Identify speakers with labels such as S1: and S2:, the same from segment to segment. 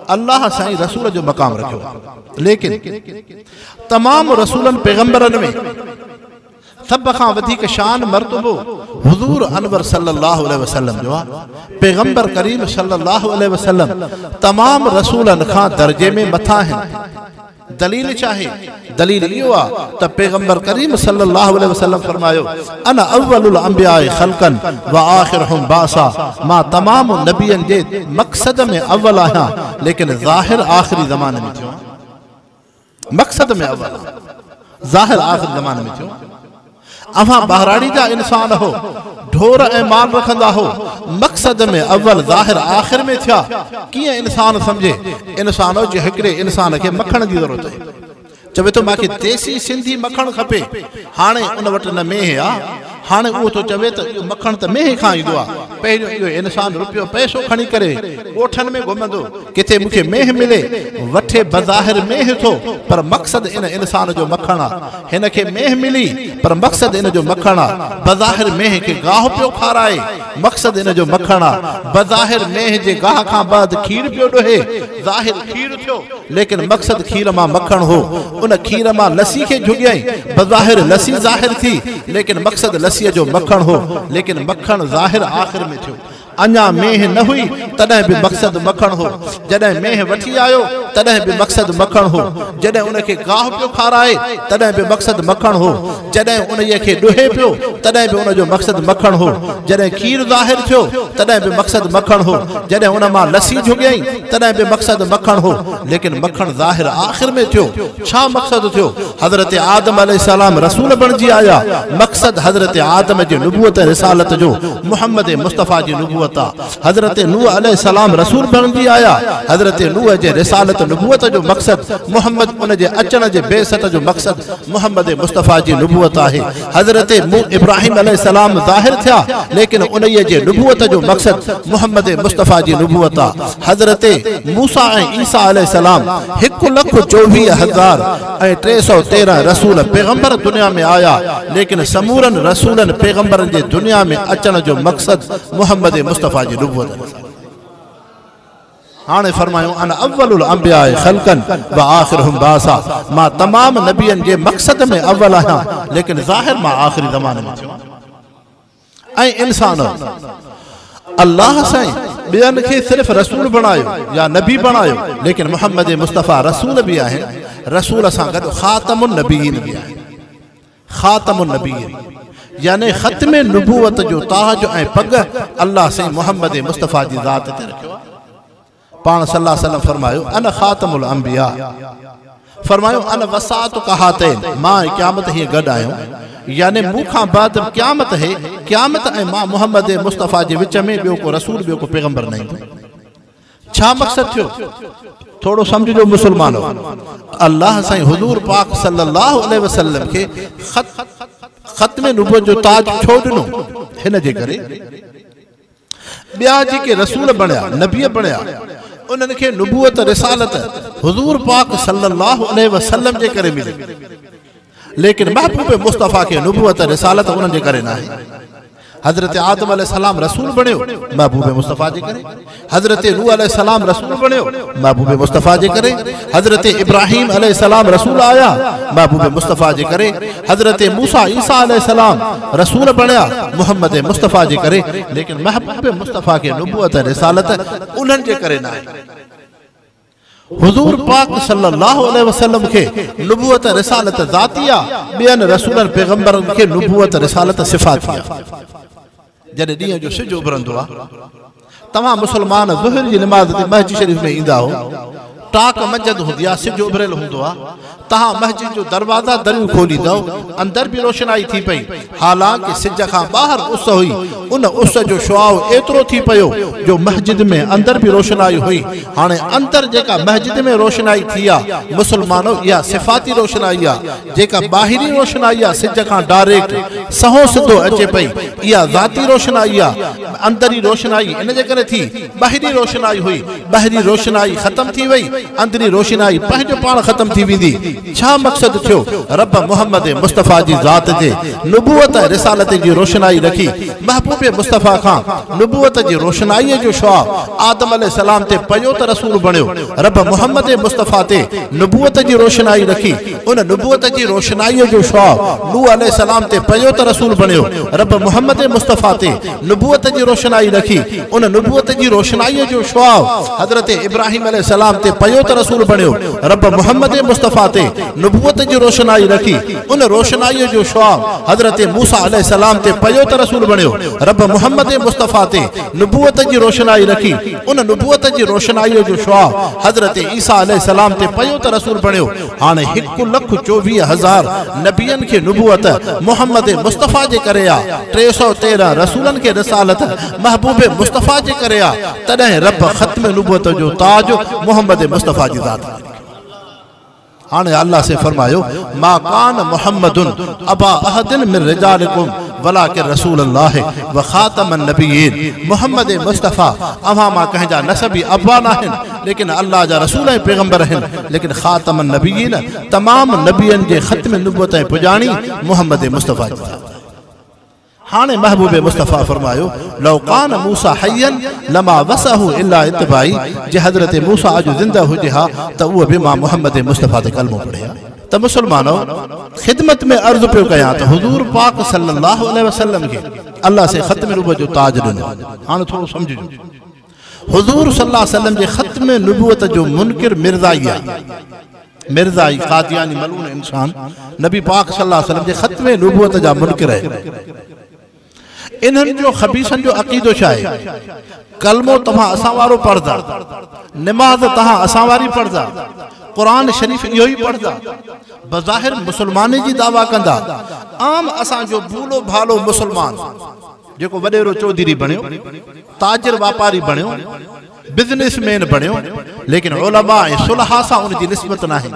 S1: अल्लाह साईं रसूल जो मक़ाम रखियो, लेकिन तमाम रसूलन पैगंबरन में सब खां वधीक शान मर्तबो हुजूर अनवर सल्लल्लाहु अलैहि वसल्लम जो पैगंबर करीम सल्लल्लाहु अलैहि वसल्लम तमाम रसूलन खां दर्जे में मथा हैं। दलील चाहे दलील इहो आ त पैगंबर करीम सल्लल्लाहु अलैहि वसल्लम फरमायो अना अव्वलुल अंबियाए खल्कन व आखिरहुम बासा, मां तमाम नबियन जे मकसद में अव्वल आहियां, लेकिन ज़ाहिर आखिरी ज़माने में थियो। मकसद में अव्वल, ज़ाहिर आखिरी ज़माने में थियो। अवां बहराड़ी जा इंसान हो, ढोर ए माल रखंदा हो, मकसद में अव्वल ज़ाहिर आखिर में थिया। किए इंसान समझे इंसानो जे हिकड़े इंसान के मखण की जरूरत है, चवे तो माके देसी सिंधी मखण खपे, हाणे उन वट न मेह आ, हाणे वो तो चवे तो मखण तो मेह खां ईंदो आ। पहिरियों इहो इंसान रुपयो पैसो खणी करे ॻोठनि में घुमंदो, किथे मूंखे मेह मिले, वठे बज़ाहिर मेह थो, पर मक़सद इन इंसान जो मखण आ। हिन खे मेह मिली पर मक़सद इन जो मखण आ। बज़ाहिर मेह खे गाह पियो खाराए, मक़सद इन जो मखण आ। बज़ाहिर मेह जे गाह खां बाद खीर पियो ॾोहे, ज़ाहिर खीर थियो, लेकिन मक़सद खीर मां मखण हो। उन खीर मां लस्सी खे झुॻियई, बज़ाहिर लस्सी ज़ाहिर थी, लेकिन मक़सद लस्सीअ जो मखण हो, लेकिन मखण ज़ाहिर आखिर में थियो। अञा मेह न हुई तॾहिं बि मक़सद मखण हो, जॾहिं मेह वठी आयो तॾहिं बि मक़सद मखण हो, जॾहिं उनखे गाह पियो खाराए तॾहिं बि मक़सद मखण हो, जॾहिं उनखे ॾुहे पियो तॾहिं बि उनजो मक़सद मखण हो, जॾहिं खीर ज़ाहिर थियो तॾहिं बि मक़सद मखण हो, जॾहिं उन मां लस्सी झुॻियई तॾहिं बि मक़सद मखण हो, लेकिन मखण ज़ाहिर आखिर में थियो। छा मक़सद थियो? हज़रत आदम अलैहिस्सलाम रसूल बणिजी आया। मक़सद हज़रत आदम जी नुबुवत रिसालत जो, मुहम्मद मुस्तफ़ा जी नुबुवत। हज़रत नूह अलैहिस्सलाम रसूल बणिजी आया। हज़रत नूह जे रिसालत नुबुवत जो मक़सद मुहम्मद, उन जे अचण जे बेसत जो मक़सद मुहम्मद मुस्तफ़ा जी नुबुवत आहे। हज़रत इब्राहिम अलैहिस्सलाम ज़ाहिर थिया, लेकिन उन्हीअ जे नुबुवत जो मक़सद मुहम्मद मुस्तफ़ा जी नुबुवत आहे। हज़रत मूसा ऐं ईसा अलैहिस्सलाम 1,24,313 रसूल पैगंबर दुनिया में आया, लेकिन समूरन रसूलन पैगंबरन जे दुनिया में अचण जो मक़सद मुहम्मद मुस्तफ़ा जी नुबुवत। हाणे फरमायो अन अव्वलुल अंबियाए खल्कन व आखिरहुम बासा, मां तमाम नबियन जे मक़सद में अव्वल आहियां, लेकिन ज़ाहिर मां आखिरी ज़माने में थियो। ऐं इंसान अल्लाह साईं ॿियनि खे सिर्फ़ रसूल बणायो या नबी बणायो, लेकिन मुहम्मद मुस्तफ़ा रसूल भी आहिनि। रसूल सां गॾु ख़ातमुन नबीयीन भी आहिनि। ख़ातमुन नबीयीन यानी ख़त्मे नुबुवत जो ताज ऐं पग अल्लाह साईं मुहम्मद मुस्तफ़ा जी ज़ात ते रखियो आहे। पाण सल्लल्लाहु अलैहि वसल्लम फरमायो अन ख़ातमुल अंबिया, फरमायो अन वसात कहातैन, मां क़यामत हीअं गॾु आहियो, यानी मूंखां बाद क़यामत है, क़यामत ऐं मां मुहम्मद मुस्तफ़ा जे विच में ॿियो को रसूल ॿियो को पैगंबर न ईंदो। छा मक़सद थियो? थोड़ो समझो मुसलमानो, अल्लाह साईं हुजूर पाक सल्लल्लाहु अलैहि वसल्लम के ख़त्मे नुबुवत जो ताज छो ॾिनो? हिन जे करे ॿिया जेके रसूल बणिया, नबी बणिया, उन्हनि खे नुबुवत रिसालत हुजूर पाक सल्लल्लाहु अलैहि वसल्लम जे करे मिली, लेकिन महबूब मुस्तफ़ा के नुबुवत रिसालत उन्हनि जे करे न आहे। हज़रत आदम अलैहिस्सलाम रसूल बणियो महबूब मुस्तफ़ा जे करे, हज़रत नूह अलैहिस्सलाम रसूल बणियो महबूब मुस्तफ़ा जे करे, हज़रत इब्राहिम अलैहिस्सलाम रसूल आया महबूब मुस्तफ़ा जे करे, हज़रत मूसा ईसा अलैहिस्सलाम रसूल बणिया मुहम्मद मुस्तफ़ा जे करे, लेकिन महबूब मुस्तफ़ा के नुबुवत रिसालत उन्हनि जे करे न आहे। हुजूर पाक सल्लल्लाहु अलैहि वसल्लम के नुबुवत रिसालत ज़ातिया, ॿियनि रसूलनि पैगंबरनि के नुबुवत रिसालत सिफ़ातिया। जॾहिं ॾींहं जो सिज उभरंदो आहे, तव्हां मुसलमान ज़ुहर जी नमाज़ ते मस्जिद शरीफ़ में ईंदा हो, टाक मंझंदि हूंदी आहे, सिज उभरियल हूंदो आहे, तव्हां मस्जिद जो दरवाज़ा दरियूं खोलींदो, अंदर भी रोशनाई थी पई, हालांकि सिज खां ॿाहिरि उस हुई, उन उस जो शुआउ एतिरो थी पियो जो मस्जिद में अंदर भी रोशनाई हुई। हाणे अंदर जेका मस्जिद में रोशनाई थी आहे मुसलमानो, इहा सिफ़ाती रोशनाई आहे। जेका ॿाहिरी रोशनाई आहे सिज खां डायरेक्ट सहो सिधो अचे पई, इहा ज़ाती रोशनाई आहे। अंदरी रोशनाई इन जे करे थी, ॿाहिरी रोशनाई हुई, ॿाहिरी रोशनाई ख़त्म थी वई, अंदरी रोशनाई पंहिंजो पाण ख़त्म थी वेंदी। छा मक़सद थियो? रब मोहम्मद मुस्तफ़ा जी ज़ात जे नुबूवत रिसालत जी रोशनाई रखी। महबूब मुस्तफ़ा खां नुबूवत जी रोशनाई जो शुआ आदम अलैहिस्सलाम ते पयो त रसूल बणियो। रब मोहम्मद मुस्तफ़ा ते नुबूवत जी रोशनाई रखी। उन नुबूवत जी रोशनाई जो शुआ नूह अलैहिस्सलाम ते पयो त रसूल बणियो। रब मोहम्मद मुस्तफ़ा ते नुबूवत जी रोशनाई रखी। उन नुबूवत जी रोशनाई जो शुआ हज़रत इब्राहिम अलैहिस्सलाम ते पयो त रसूल बणियो। रब मोहम्मद मुस्तफ़ा ते नुबूवत जी रोशनाई रखी। उन रोशनाई जो शुआ हज़रत मूसा अलैहिस्सलाम ते पयो त रसूल बणियो। रब मोहम्मद मुस्तफ़ा ते नुबूवत जी रोशनाई रखी। उन नुबूवत जी रोशनाई जो शुआ हज़रत ईसा अलैहिस्सलाम ते पयो त रसूल बणियो। हाणे 1,24,000 नबियन खे नुबूवत मोहम्मद मुस्तफ़ा जे करे आ। 313 रसूलन खे रिसालत महबूब मुस्तफ़ा जे करे आ। तॾहिं रब ख़त्म नुबूवत जो ताज मोहम्मद मुस्तफ़ा जी ज़ात। हाणे अल्लाह से फरमायो मा कान मुहम्मदुन अबा अहदिन मिन रिजालिकुम वलाकिन रसूलुल्लाह व खातमन नबिय्यीन। मोहम्मद मुस्तफ़ा अवां मां कंहिंजा नसबी अबा नाहिन, लेकिन अल्लाह जा रसूल ऐं पैगंबर आहिनि। लेकिन खातमन नबिय्यीन तमाम नबियन जे ख़त्म नुबूवत ऐं पुॼाणी मोहम्मद मुस्तफ़ा जी। हाणे महबूब मुस्तफ़ा फरमायो लौ कान मूसा हय्यन लमा वसहु इल्ला इत्तिबाई। जे हज़रत मूसा अॼु ज़िंदा हुजे हा त उहो बि मां मोहम्मद मुस्तफ़ा ते कलमो पढ़े हा। त मुसलमानो ख़िदमत में अर्ज़ पियो कयां त हुज़ूर पाक सल्लल्लाहु अलैहि वसल्लम खे अल्लाह से ख़त्म नुबूवत जो ताज ॾिनो। हाणे थोरो सम्झिजो, हुज़ूर सल्लल्लाहु अलैहि वसल्लम जे ख़त्म नुबूवत जो मुनकिर मिर्ज़ाई आहे। मिर्ज़ाई कादियानी मलून इंसान नबी पाक सल्लल्लाहु अलैहि वसल्लम जे ख़त्म नुबूवत जा मुनकिर आहे। इन्हनि जो ख़बीसन जो अक़ीदो छा आहे? कलमो तव्हां असां वारो पढ़ंदा, निमाज़ तव्हां असां वारी पढ़ंदा, क़ुरान शरीफ़ इहो ई पढ़ंदा, बज़ाहिर मुसलमानी जी दावा कंदा। आम असांजो भूलो भालो मुसलमान जेको वॾेरो चौधरी बणियो, ताजिर वापारी बणियो, बिज़नेसमैन बणियो, लेकिन उलमा ऐं सुलहा सां उन जी निस्बत नाहे।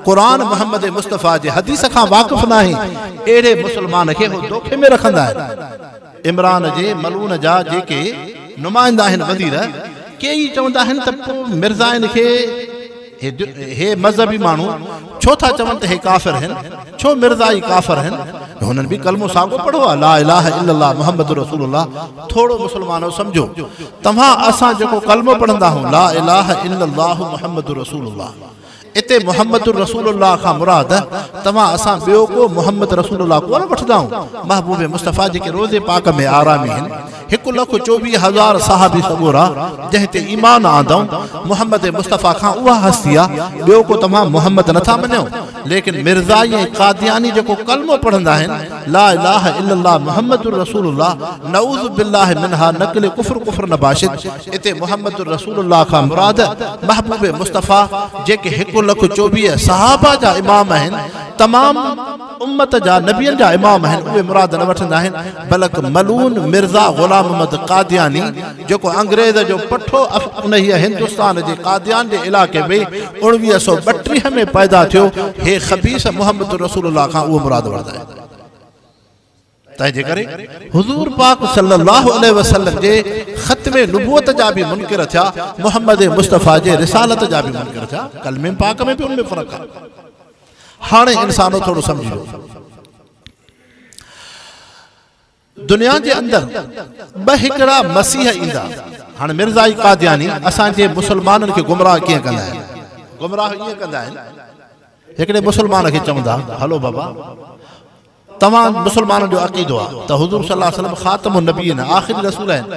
S1: क़ुरान मोहम्मद मुस्तफ़ा जे हदीस खां वाक़िफ़ नाहे। अहिड़े मुसलमान खे हो दोखे में रखंदा आहिनि। इमरान जे मलून जा जेके नुमाइंदा आहिनि वज़ीर, कई चवंदा आहिनि त पोइ मिर्ज़ाइन खे हे मज़हबी माण्हू छो था चवनि त हे काफ़िर आहिनि, छो मिर्ज़ाई काफ़िर आहिनि? हुननि बि कलमो साॻियो पढ़ो आहे, ला इलाहा इल्लल्लाह मुहम्मद रसूलुल्लाह। थोरो मुसलमानो सम्झो, तव्हां असां जेको कलमो पढ़ंदा आहियूं ला इलाहा इल्लल्लाह मुहम्मद रसूलुल्लाह, इते मोहम्मद रसूलुल्लाह खां मुराद तव्हां असां ॿियो को मोहम्मद रसूलुल्लाह कोन वठंदा आहियूं। महबूब मुस्तफ़ा जेके रोज़े पाक में आरामी आहिनि, 1,24,000 सहाबी सगोरा जंहिं ते ईमान आंदऊं मोहम्मद मुस्तफ़ा खां उहा हस्ती आहे। ॿियो को तव्हां मोहम्मद नथा मञो। लेकिन मिर्ज़ाई ऐं कादियानी जेको कलमो पढ़ंदा आहिनि ला इलाहा इल्लल्लाह मुहम्मद रसूलुल्लाह नऊज़ बिल्लाह मिनहा नक़ल कुफ़्र नबाशिद, इते मोहम्मद रसूलुल्लाह खां मुराद महबूब मुस्तफ़ा जेके 1,24,000 सहाबा जा इमाम आहिनि, तमाम उम्मत जा नबियन जा इमाम आहिनि, उहे मुराद न वठंदा आहिनि। बल्कि मलून मिर्ज़ा ग़ुलाम अहमद कादियानी जेको अंग्रेज़ जो पठो उन हिंदुस्तान जे कादियान जे इलाइक़े में 1932 में पैदा थियो, हे ख़बीस मोहम्मद रसूलुल्लाह खां उहो मुराद वठंदा आहिनि। तंहिंजे करे हुज़ूर पाक सल्लल्लाहु अलैहि वसल्लम जे ख़त्म नुबूवत जा बि मुनकिर थिया, मोहम्मद मुस्तफ़ा जे रिसालत जा बि मुनकिर थिया। कलमे पाक में बि उनमें फ़र्क़ु आहे। हाणे इंसानो थोरो सम्झो, दुनिया जे अंदरि ॿ हिकिड़ा मसीह ईंदा। हाणे मिर्ज़ाई कादियानी असांजे मुसलमाननि खे गुमराह कीअं कंदा आहिनि? गुमराह ईअं कंदा आहिनि, हिकिड़े मुसलमान खे चवंदा हलो बाबा तव्हां मुसलमाननि जो अक़ीदो आहे त हुज़ूर सल्लल्लाहु अलैहि वसल्लम ख़ातमुन नबिय्यीन आख़िरी रसूल आहिनि।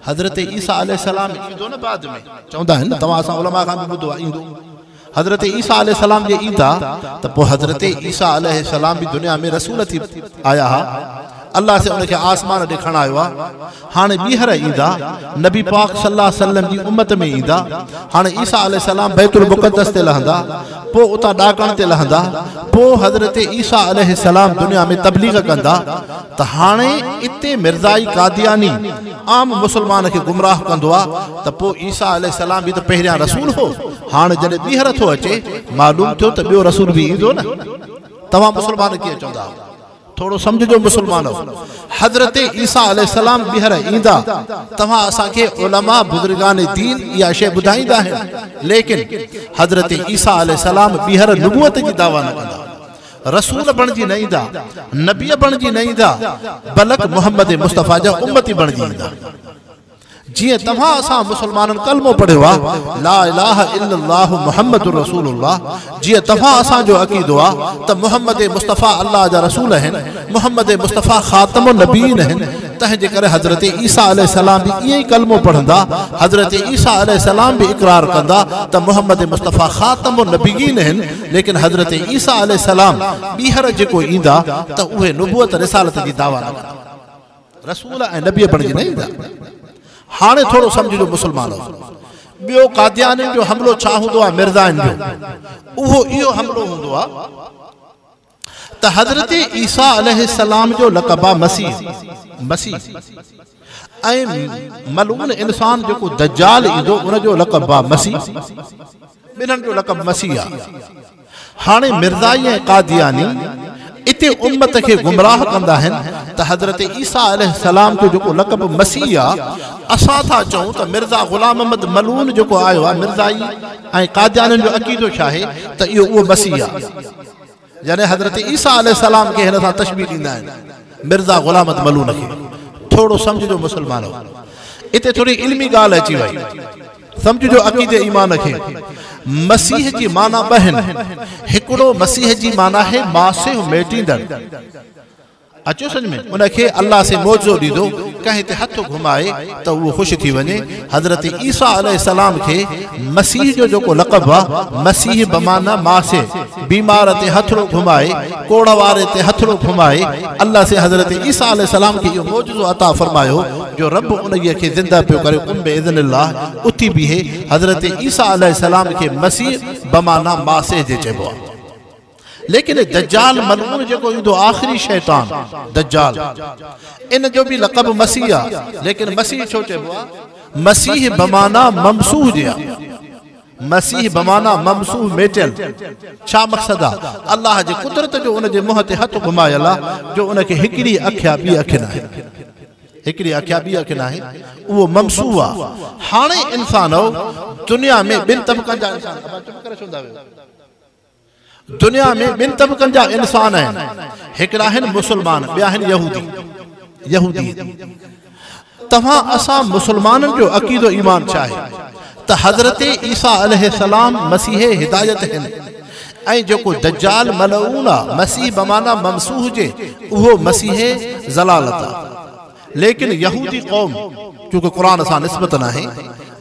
S1: हज़रत ईसा अलैहिस्सलाम ईंदो न बाद में, चवंदा आहिनि तव्हां असां उलमा खां बि ॿुधो आहे ईंदो। हज़रत ईसा अलैहिस्सलाम जे ईंदा त पोइ हज़रत ईसा अलैहिस्सलाम बि दुनिया में रसूल थी आया हा। अल्लाह से उनखे आसमान ॾेखारण आयो आहे। हाणे ॿीहर ईंदा, नबी पाक सल्लल्लाहु अलैहि वसल्लम जी उम्मत में ईंदा। हाणे ईसा अलैहिस्सलाम बैतुल मुक़द्दस ते लहंदा, पोइ उतां ॾाकण ते लहंदा, पोइ हज़रत ईसा अलैहिस्सलाम दुनिया में तबलीग कंदा। त हाणे इते मिर्ज़ाई कादियानी आम मुसलमान खे गुमराह कंदो आहे त पोइ ईसा अलैहिस्सलाम बि त पहिरियां रसूल हो, हाणे जॾहिं ॿीहर थो अचे मालूम थियो त ॿियो रसूल बि ईंदो न। तव्हां मुसलमान कीअं चवंदा? थोड़ो समझो मुसलमानो, हजरत ईसा अलैहिस्सलाम ॿीहर ईंदा, तव्हां असांखे उलमा बुज़ुर्गान दीन इहा शइ ॿुधाईंदा आहिनि, लेकिन हजरत ईसा अलैहिस्सलाम ॿीहर नुबुवत जी दावा न कंदा, रसूल बणिजी न ईंदा, नबी बणिजी न ईंदा, बल्कि मोहम्मद मुस्तफ़ा जा उम्मती बणिजी ईंदा। जिए तव्हां असां मुसलमाननि कलमो पढ़ियो आहे, ला इलाहा इल्लल्लाहु मुहम्मदुर रसूलुल्लाह, जिए तव्हां असांजो अक़ीदो आहे त मोहम्मद मुस्तफ़ा अल्लाह जा रसूल आहिनि, मोहम्मद मुस्तफ़ा ख़ातमुन नबीन आहिनि, तंहिंजे करे हज़रत ईसा अलैहिस्सलाम बि ईअं ई कलमो पढ़ंदा, हज़रत ईसा अलैहिस्सलाम बि इक़रार कंदा त मोहम्मद मुस्तफ़ा ख़ातमुन नबीन आहिनि, लेकिन हज़रत ईसा अलैहिस्सलाम ॿीहर जेको ईंदा त उहे नुबुवत रिसालत जी दावा न कंदा, रसूल ऐं नबी बणिजी न ईंदा। हाणे थोड़ो समझो मुसलमानो, ॿियो कादियानियुनि जो हमलो छा हूंदो आहे, मिर्ज़ाइनि जो, उहो इहो हमलो हूंदो आहे त हज़रत ईसा अलैहिस्सलाम जो लक़ब आहे मसीह, मसीह ऐं मलून इंसान जेको दज्जाल ईंदो उनजो लक़ब आहे मसीह, ॿिन्हिनि जो लक़ब मसीह आहे। हाणे मिर्ज़ाई ऐं कादियानी इते उम्मत के गुमराह कंदा आहिनि त हज़रत ईसा अलैहिस्सलाम जो जेको लक़ब मसीह आहे, असां था चऊं त मिर्ज़ा ग़ुलाम अहमद मलून जेको आयो आहे, मिर्ज़ाई ऐं कादियानियुनि जो अक़ीदो छा आहे त इहो उहो मसीह आहे, यानी हज़रत ईसा अलैहिस्सलाम खे हिन सां तशबीह ॾींदा आहिनि मिर्ज़ा ग़ुलाम अहमद मलून खे। थोड़ो समझो मुसलमानो, इते थोड़ी इल्मी ॻाल्हि अची वई, समझो अक़ीदे ईमान खे। मसीह जी माना ॿ आहिनि, हिकिड़ो मसीह जी माना है मासे मेटींदड़, अचो समझ में, उनखे अल्लाह से मौजो ॾींदो, कंहिं ते हथ घुमाए त उहो ख़ुशि थी वञे। हज़रत ईसा अलैहिस्सलाम खे मसीह जो जेको लक़ब आहे, मसीह बमाना मासे, बीमार ते हथड़ो घुमाए, कोड़ वारे ते हथड़ो घुमाए, अल्लाह से हज़रत ईसा अलैहिस्सलाम खे इहो मौजो अता फरमायो जो रब उनखे खे ज़िंदा पियो करे कुम बिइज़्निल्लाह उथी बीहे। हज़रत ईसा अलैहिस्सलाम खे मसीह बमाना मासे जे चइबो आहे। लेकिन दज्जाल मलऊन जेको ईंदो आख़िरी शैतान दज्जाल, इन जो भी लक़ब मसीह आहे, लेकिन मसीह छो चइबो आहे? मसीह बमाना ममसूह जे आहे, मसीह बमाना ममसूह मेटियल। छा मक़सद आहे? अल्लाह जे कुदरत जो उन जे मुंहं ते हथ घुमायल आहे जो उनखे हिकिड़ी अखिया ॿी अखि न आहे, हिकिड़ी अखिया ॿी अखि न आहे, उहो ममसूह आहे। हाणे इंसान दुनिया में ॿिनि तबक़नि जा इंसान, दुनिया में ॿिनि तबक़नि जा इंसान आहिनि, हिकिड़ा आहिनि मुसलमान, ॿिया आहिनि यहूदी। यहूदी तव्हां असां मुसलमाननि जो अक़ीदो ईमान छा आहे त हज़रत ईसा अलैहिस्सलाम मसीह हिदायत आहिनि, ऐं जेको दज्जाल मलऊन आहे, मसीह बमाना ममसूह जे, उहो मसीह ज़लालत आहे। लेकिन यहूदी कौम क्योंकि कुरान सां निस्बत न आहे,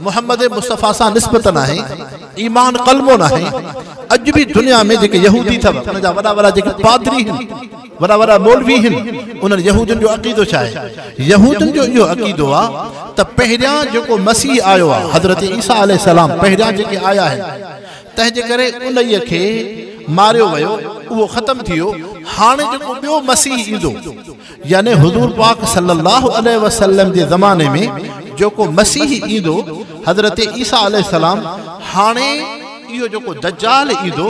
S1: मोहम्मद मुस्तफ़ा सां निस्बत न आहे, ईमान कलमो न आहे। अॼु भी दुनिया में जेके यहूदी अथव, उन जा वॾा वॾा जेके पादरी आहिनि, वॾा वॾा मौलवी आहिनि, उन्हनि यहूदियुनि जो अक़ीदो छा आहे? यहूदियुनि जो इहो अक़ीदो आहे त पहिरियां जेको मसीह आयो आहे, हज़रत ईसा अलैहिस्सलाम पहिरियां जेके आया आहिनि, तंहिंजे करे उन्हीअ खे मारियो वियो, उहो ख़त्म थी वियो। हाणे जेको ॿियो मसीह ईंदो, यानी हुज़ूर पाक सल्लल्लाहु अलैहि वसल्लम जे ज़माने में जेको मसीह ईंदो, हज़रत ईसा अलैहिस्सलाम, हाणे इहो जेको दज्जाल ईंदो,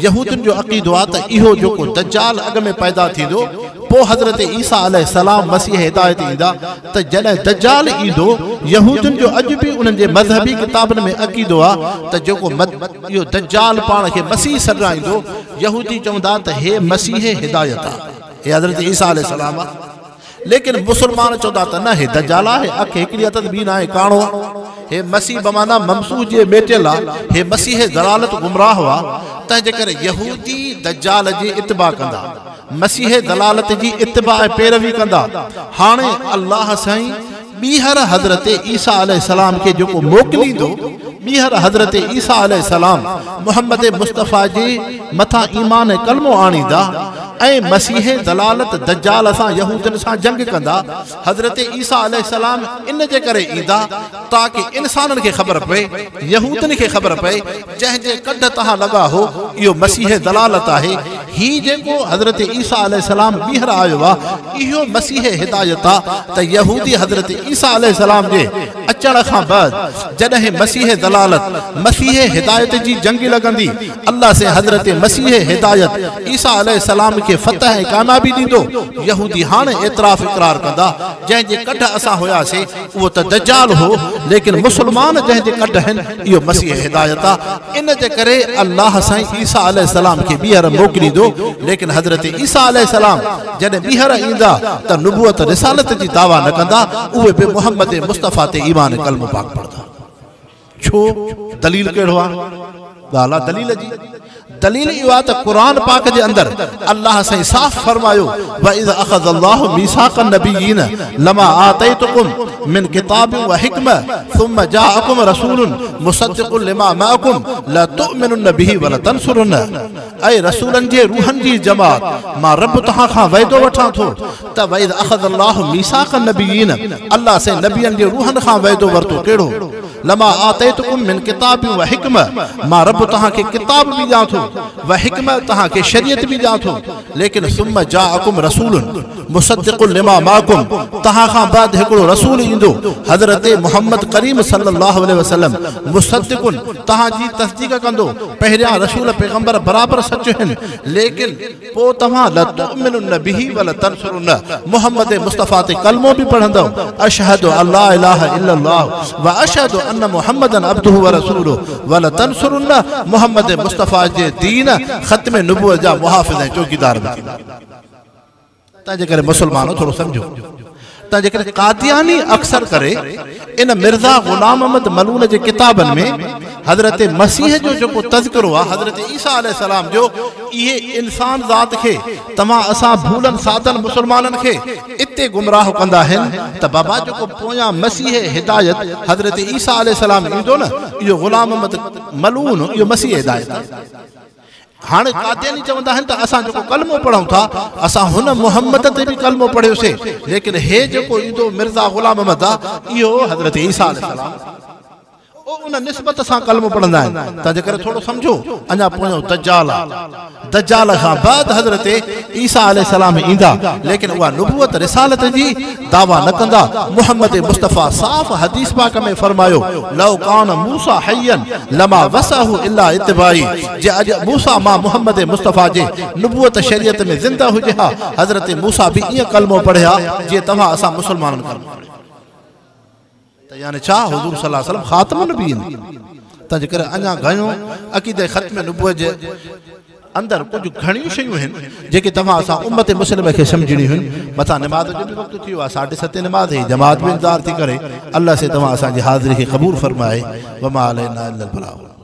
S1: यहूदियुनि जो अक़ीदो आहे त इहो जेको दज्जाल अॻ में पैदा थींदो, पोइ हज़रत ईसा अलैहिस्सलाम मसीह हिदायत ईंदा। त जॾहिं दज्जाल ईंदो, यहूदियुनि जो अॼु बि उन्हनि जे मज़हबी किताबनि में अक़ीदो आहे त जेको इहो दज्जाल पाण खे मसीह सॾाईंदो, यहूदी चवंदा त हे मसीह हिदायत आहे, हे हज़रत ईसा अलैहिस्सलाम आहे। लेकिन मुसलमान चवंदा त न, हे दज्जाल आहे, अखि हिकिड़ी हथ ॿी न आहे, काणो आहे, हे मसीह बमाना ममसूह जे मेटियल आहे, हे मसीह ज़लालत गुमराह आहे। तंहिंजे करे यहूदी दज्जाल जी इत्तिबा कंदा, मसीह ज़लालत जी इत्तिबा ऐं पैरवी कंदा। हाणे अल्लाह साईं ॿीहर हज़रत ईसा अलैहिस्सलाम खे जेको मोकिलींदो, ॿीहर हज़रत ईसा अलैहिस्सलाम मोहम्मद मुस्तफ़ा जे मथां ईमान ऐं कलमो आणींदा, ऐं मसीह ज़लालत दज्जाल सां यहूदियुनि सां जंग कंदा। हज़रत ईसा अलैहिस्सलाम इन जे करे ईंदा ताकि इंसाननि खे ख़बर पए, यहूदियुनि खे ख़बर पए, जंहिंजे कढ तव्हां लॻा हो इहो मसीह ज़लालत आहे। ही जेको हज़रत ईसा अलैहिस्सलाम ॿीहर आयो आहे, इहो मसीह हिदायत आहे त यहूदी हज़रत ईसा अलैहिस्सलाम जे अचण खां बाद जॾहिं मसीह दलालत मसीह हिदायत जी जंग लगंदी अल्लाह से हज़रत मसीह हिदायत ईसा अलैहिस्सलाम के फतह ऐं कामयाबी दींदो यहूदी हाणे एतराफ़ इक़रार कंदा जंहिंजे कढ असां हुयासीं उहो त दज्जाल हो लेकिन मुसलमान जंहिंजे कढ आहिनि इहो मसीह हिदायत आहे इन जे करे अल्लाह साईं ईसा अलैहिस्सलाम खे ॿीहर मोकिलींदो लेकिन हज़रत ईसा अलैहिस्सलाम जॾहिं ॿीहर ईंदा त नुबुवत रिसालत जी दावा न कंदा उहे बि मोहम्मद मुस्तफ़ा ते ईमान कलमो पाक पढ़ंदा छो दलील कहिड़ो आहे ॻाल्हि आहे दलील जी दलील इहो आहे त क़ुरान पाक जे अंदर अल्लाह साईं साफ़ फरमायो व इज़ अख़ज़ल्लाहु मीसाक़न नबिय्यीन लमा आतैतुकुम मिन किताबिन व हिकम थुम्मा जाअकुम रसूलुन मुसद्दिक़ुन लिमा मअकुम ला तुअमिनुन बिही व ला तंसुरुन ऐ रसूलन जे रूहन जी जमात मां रब तहां खां वाइदो वठां थो त व इज़ अख़ज़ल्लाहु मीसाक़न नबिय्यीन अल्लाह से नबियन जे रूहन खां वाइदो वरतो कहिड़ो लमा आतैतुकुम मिन किताबिन व हिकम मां रब तहां खे किताब भी ॾियां थो व हिकमत तहां खे शरीयत भी ॾियां थो लेकिन सुम्मा जाअकुम रसूलुन मुसद्दिक़ुन लिमा माकुम तहां खां बाद हिकिड़ो रसूल ईंदो हज़रत मुहम्मद करीम सल्लल्लाहु अलैहि वसल्लम मुसद्दिक़ुन तहां जी तस्दीक कंदो पहिरियां रसूल पैगंबर बराबर सच आहिनि लेकिन पोइ तव्हां ला तुअमिनुन बिही व ला तंसुरुन मुहम्मद मुस्तफ़ा ते कलमो भी पढ़ंदो अशहदु अल्ला इलाहा इल्लल्लाह व अशहदु अन्न मुहम्मदन अब्दुहु व रसूलुहु व ला तंसुरुन मुहम्मद मुस्तफ़ा जे दीन ख़त्म नबुवत जा मुहाफ़िज़ ऐं चौकीदार बि थींदा तंहिंजे करे मुसलमानो थोरो सम्झो तंहिंजे करे कादियानी अक्सर करे इन मिर्ज़ा ग़ुलाम अहमद मलून जे किताबनि में हज़रत मसीह जो जेको तज़किरो आहे हज़रत ईसा अलैहिस्सलाम जो इहे इंसान ज़ात खे तव्हां असां भूलन साधन मुसलमाननि खे इते गुमराह कंदा आहिनि त बाबा जेको पोयां मसीह हिदायत हज़रत ईसा अलैहिस्सलाम ईंदो न इहो ग़ुलाम अहमद मलून इहो मसीह हिदायत हाणे कादियानी चवंदा आहिनि त असां जेको कलमो पढ़ूं था असां हुन मुहम्मद ते बि कलमो पढ़ियोसीं लेकिन हे जेको ईंदो मिर्ज़ा ग़ुलाम अहमद आहे इहो हज़रत ईसा अलैहिस्सलाम उन निस्बत सां कलमो पढ़ंदा आहिनि तंहिंजे करे थोरो सम्झो अञा पोयों दज्जाल आहे दज्जाल खां बाद हज़रत ईसा अलैहिस्सलाम ईंदा लेकिन उहा नुबुवत रिसालत जी दावा न कंदा मुहम्मद मुस्तफ़ा साफ़ हदीस पाक में फरमायो लौ कान मूसा हय्यन लमा वसहु इल्ला इत्तिबाई जे अॼु मूसा मां मुहम्मद मुस्तफ़ा जे नुबुवत शरीयत में ज़िंदा हुजे हा हज़रत मूसा बि ईअं कलमो पढ़िया जीअं तव्हां असां मुसलमाननि कलमो यानी छा हुज़ूर सल्लल्लाहु अलैहि वसल्लम ख़ातमुन नबीयीन तंहिंजे करे अञा घणो अक़ीदे ख़त्म नबुवत जे अंदर कुछ घणियूं शयूं आहिनि जेके तव्हां असां उम्मत मुस्लिम खे सम्झणियूं आहिनि मथां निमाज़ जो बि वक़्तु थियो आहे 7:30 निमाज़ जी जमात बि इंतज़ार थी करे अल्लाह से तव्हां असांजी हाज़िरी खे क़बूल फरमाए वमा अलैना इल्लल बलाग।